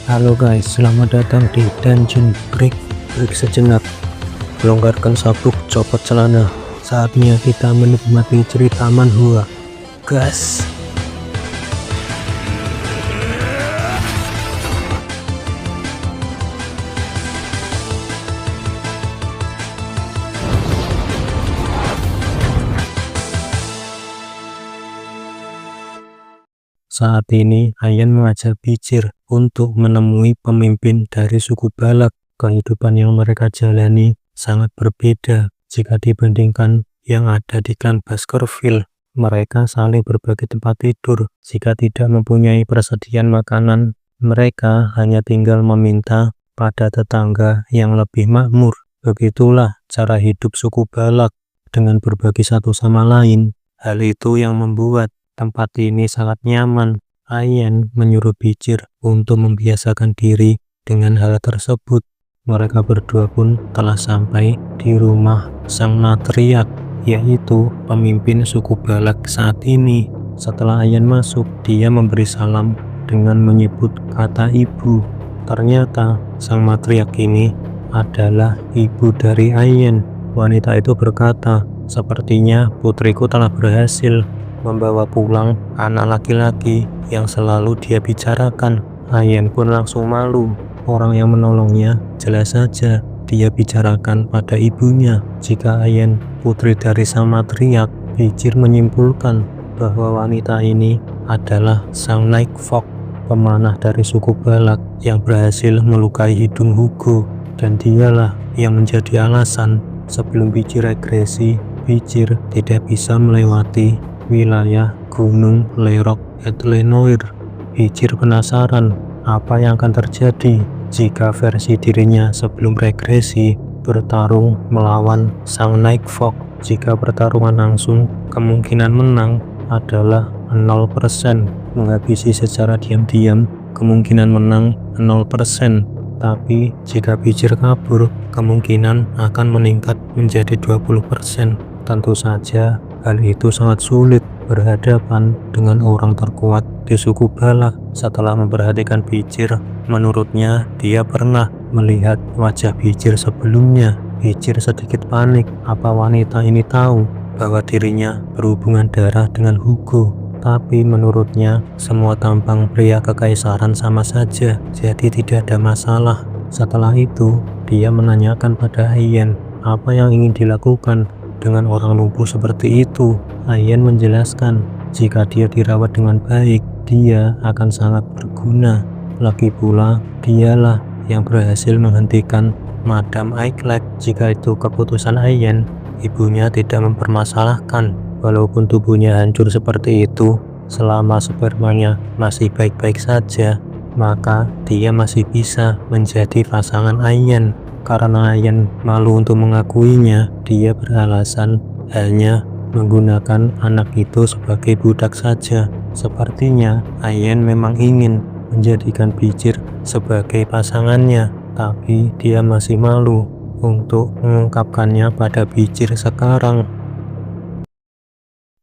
Halo guys, selamat datang di Dungeon Break. Break sejenak, longgarkan sabuk, copot celana. Saatnya kita menikmati cerita manhwa. Gas. Saat ini Ayan mengajak Bijir untuk menemui pemimpin dari suku Balak. Kehidupan yang mereka jalani sangat berbeda jika dibandingkan yang ada di klan Baskerville. Mereka saling berbagi tempat tidur. Jika tidak mempunyai persediaan makanan, mereka hanya tinggal meminta pada tetangga yang lebih makmur. Begitulah cara hidup suku Balak dengan berbagi satu sama lain. Hal itu yang membuat tempat ini sangat nyaman. Ayan menyuruh Bijir untuk membiasakan diri dengan hal tersebut. Mereka berdua pun telah sampai di rumah sang Natriak, yaitu pemimpin suku Balak saat ini. Setelah Ayan masuk, dia memberi salam dengan menyebut kata ibu. Ternyata sang Matriark ini adalah ibu dari Ayan. Wanita itu berkata, "Sepertinya putriku telah berhasil membawa pulang anak laki-laki yang selalu dia bicarakan." Ayan pun langsung malu. Orang yang menolongnya jelas saja dia bicarakan pada ibunya. Jika Ayan putri dari sang matriark, Bijir menyimpulkan bahwa wanita ini adalah sang Nightfog, pemanah dari suku Balak yang berhasil melukai hidung Hugo, dan dialah yang menjadi alasan sebelum Bijir regresi, Bijir tidak bisa melewati wilayah Gunung Lerok Etlenoir. Bijir penasaran apa yang akan terjadi jika versi dirinya sebelum regresi bertarung melawan sang Nightfog. Jika pertarungan langsung, kemungkinan menang adalah 0%. Menghabisi secara diam-diam, kemungkinan menang 0%. Tapi jika Bijir kabur, kemungkinan akan meningkat menjadi 20%. Tentu saja hal itu sangat sulit berhadapan dengan orang terkuat di suku Balak. Setelah memperhatikan Bijir, menurutnya dia pernah melihat wajah Bijir sebelumnya. Bijir sedikit panik. Apa wanita ini tahu bahwa dirinya berhubungan darah dengan Hugo? Tapi menurutnya semua tampang pria kekaisaran sama saja, jadi tidak ada masalah. Setelah itu, dia menanyakan pada Ayan apa yang ingin dilakukan dengan orang lumpuh seperti itu. Ayan menjelaskan jika dia dirawat dengan baik, dia akan sangat berguna. Lagi pula, dialah yang berhasil menghentikan Madam Aiklek. Jika itu keputusan Ayan, ibunya tidak mempermasalahkan. Walaupun tubuhnya hancur seperti itu, selama spermanya masih baik-baik saja, maka dia masih bisa menjadi pasangan Ayan. Karena Ayan malu untuk mengakuinya, dia beralasan hanya menggunakan anak itu sebagai budak saja. Sepertinya Ayan memang ingin menjadikan Bijir sebagai pasangannya, tapi dia masih malu untuk mengungkapkannya pada Bijir sekarang.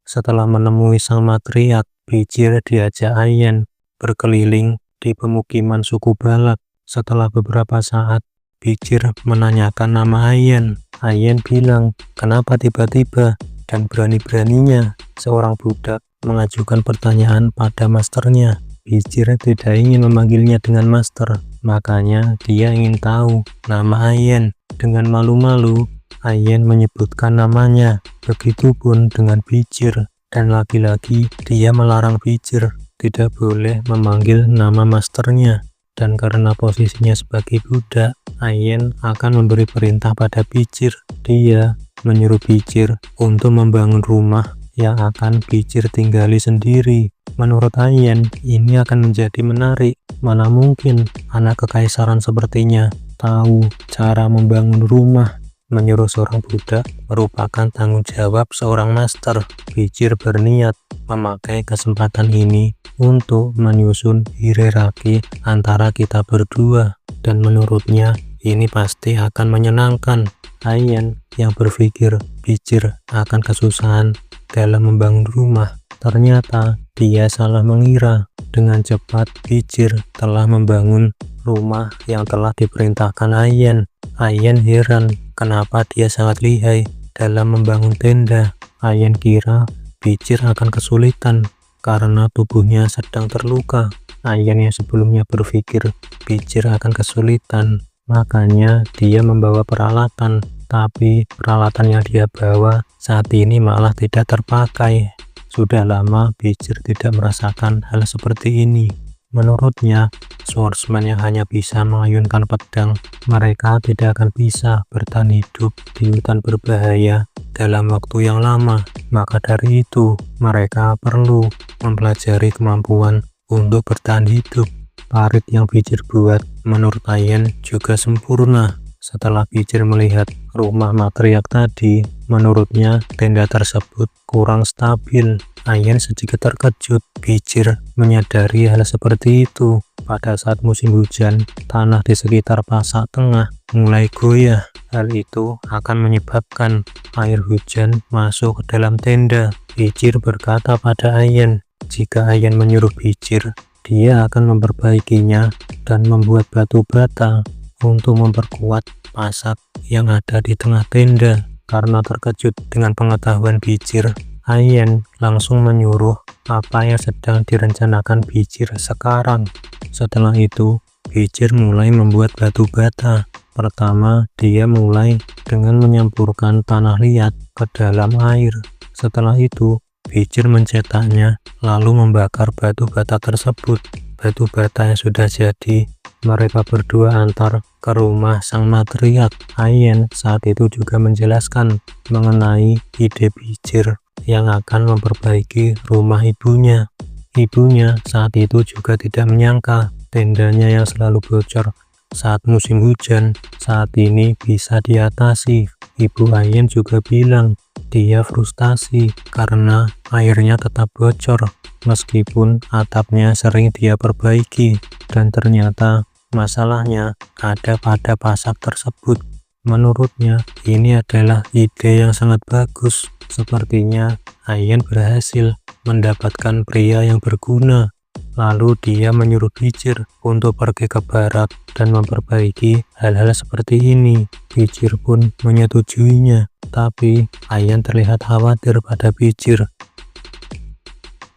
Setelah menemui sang matriark, Bijir diajak Ayan berkeliling di pemukiman suku Balak. Setelah beberapa saat, Bijir menanyakan nama Ayan. Ayan bilang, kenapa tiba-tiba dan berani-beraninya seorang budak mengajukan pertanyaan pada masternya. Bijir tidak ingin memanggilnya dengan master, makanya dia ingin tahu nama Ayan. Dengan malu-malu, Ayan menyebutkan namanya. Begitupun dengan Bijir, dan lagi-lagi dia melarang Bijir tidak boleh memanggil nama masternya. Dan karena posisinya sebagai budak, Ayan akan memberi perintah pada Bijir. Dia menyuruh Bijir untuk membangun rumah yang akan Bijir tinggali sendiri. Menurut Ayan, ini akan menjadi menarik. Mana mungkin anak kekaisaran sepertinya tahu cara membangun rumah. Menyuruh seorang budak merupakan tanggung jawab seorang master. Bijir berniat memakai kesempatan ini untuk menyusun hierarki antara kita berdua, dan menurutnya ini pasti akan menyenangkan. Ayan yang berpikir Bijir akan kesusahan dalam membangun rumah, ternyata dia salah mengira. Dengan cepat Bijir telah membangun rumah yang telah diperintahkan Ayen. Ayen heran kenapa dia sangat lihai dalam membangun tenda. Ayen kira Bijir akan kesulitan karena tubuhnya sedang terluka. Ayen yang sebelumnya berpikir Bijir akan kesulitan, makanya dia membawa peralatan. Tapi peralatan yang dia bawa saat ini malah tidak terpakai. Sudah lama Bijir tidak merasakan hal seperti ini. Menurutnya, swordsman yang hanya bisa mengayunkan pedang, mereka tidak akan bisa bertahan hidup di hutan berbahaya dalam waktu yang lama. Maka dari itu, mereka perlu mempelajari kemampuan untuk bertahan hidup. Parit yang Bijir buat menurut Ayen juga sempurna. Setelah Bijir melihat rumah matriark tadi, menurutnya tenda tersebut kurang stabil. Ayen sedikit terkejut. Bijir menyadari hal seperti itu. Pada saat musim hujan, tanah di sekitar pasak tengah mulai goyah. Hal itu akan menyebabkan air hujan masuk ke dalam tenda. Bijir berkata pada Ayen, jika Ayen menyuruh Bijir, dia akan memperbaikinya dan membuat batu bata untuk memperkuat pasak yang ada di tengah tenda. Karena terkejut dengan pengetahuan Bijir, Ayen langsung menyuruh apa yang sedang direncanakan Bijir sekarang. Setelah itu, Bijir mulai membuat batu bata. Pertama, dia mulai dengan menyampurkan tanah liat ke dalam air. Setelah itu, Bijir mencetaknya lalu membakar batu bata tersebut. Batu bata yang sudah jadi, mereka berdua antar ke rumah sang matriark. Ayen saat itu juga menjelaskan mengenai ide Bijir yang akan memperbaiki rumah ibunya. Ibunya saat itu juga tidak menyangka tendanya yang selalu bocor saat musim hujan saat ini bisa diatasi. Ibu Ayen juga bilang dia frustasi karena airnya tetap bocor meskipun atapnya sering dia perbaiki, dan ternyata masalahnya ada pada pasak tersebut. Menurutnya ini adalah ide yang sangat bagus. Sepertinya Ayen berhasil mendapatkan pria yang berguna. Lalu dia menyuruh Bijir untuk pergi ke barak dan memperbaiki hal-hal seperti ini. Bijir pun menyetujuinya, tapi Ayen terlihat khawatir pada Bijir.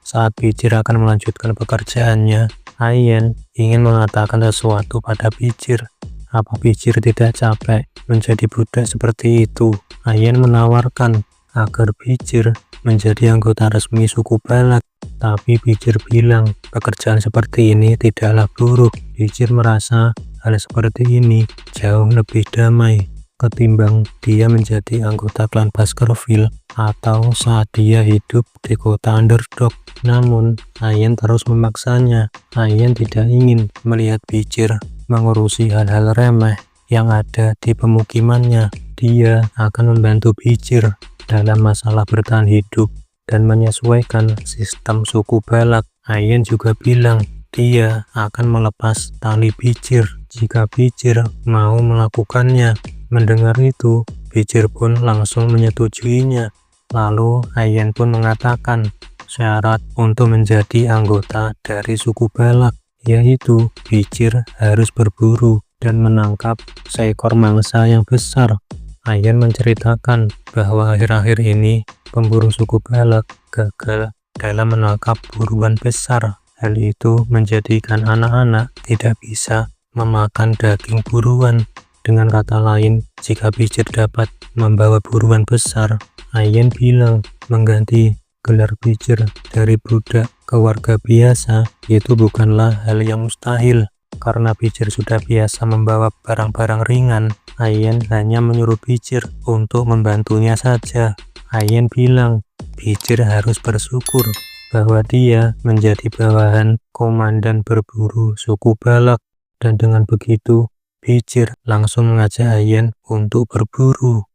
Saat Bijir akan melanjutkan pekerjaannya, Ayen ingin mengatakan sesuatu pada Bijir. Apa Bijir tidak capek menjadi budak seperti itu? Ayen menawarkan agar Bijir menjadi anggota resmi suku Balak. Tapi Bijir bilang pekerjaan seperti ini tidaklah buruk. Bijir merasa hal seperti ini jauh lebih damai ketimbang dia menjadi anggota klan Baskerville atau saat dia hidup di kota underdog. Namun Ayen terus memaksanya. Ayen tidak ingin melihat Bijir mengurusi hal-hal remeh yang ada di pemukimannya. Dia akan membantu Bijir dalam masalah bertahan hidup dan menyesuaikan sistem suku Balak. Ayen juga bilang dia akan melepas tali Bijir jika Bijir mau melakukannya. Mendengar itu, Bijir pun langsung menyetujuinya. Lalu Ayen pun mengatakan syarat untuk menjadi anggota dari suku Balak, yaitu Bijir harus berburu dan menangkap seekor mangsa yang besar. Ayen menceritakan bahwa akhir-akhir ini pemburu suku Balak gagal dalam menangkap buruan besar. Hal itu menjadikan anak-anak tidak bisa memakan daging buruan. Dengan kata lain, jika Bijir dapat membawa buruan besar, Ayen bilang mengganti gelar Bijir dari budak ke warga biasa itu bukanlah hal yang mustahil. Karena Bijir sudah biasa membawa barang-barang ringan, Ayen hanya menyuruh Bijir untuk membantunya saja. Ayen bilang Bijir harus bersyukur bahwa dia menjadi bawahan komandan berburu suku Balak, dan dengan begitu Bijir langsung mengajak Ayen untuk berburu.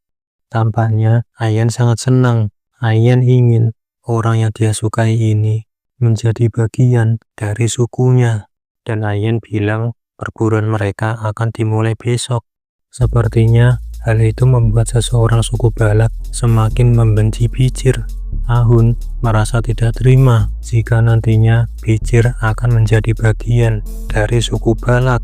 Tampaknya Ayen sangat senang. Ayen ingin orang yang dia sukai ini menjadi bagian dari sukunya, dan Ayen bilang perburuan mereka akan dimulai besok. Sepertinya hal itu membuat seseorang suku Balak semakin membenci Bijir. Ahun merasa tidak terima jika nantinya Bijir akan menjadi bagian dari suku Balak.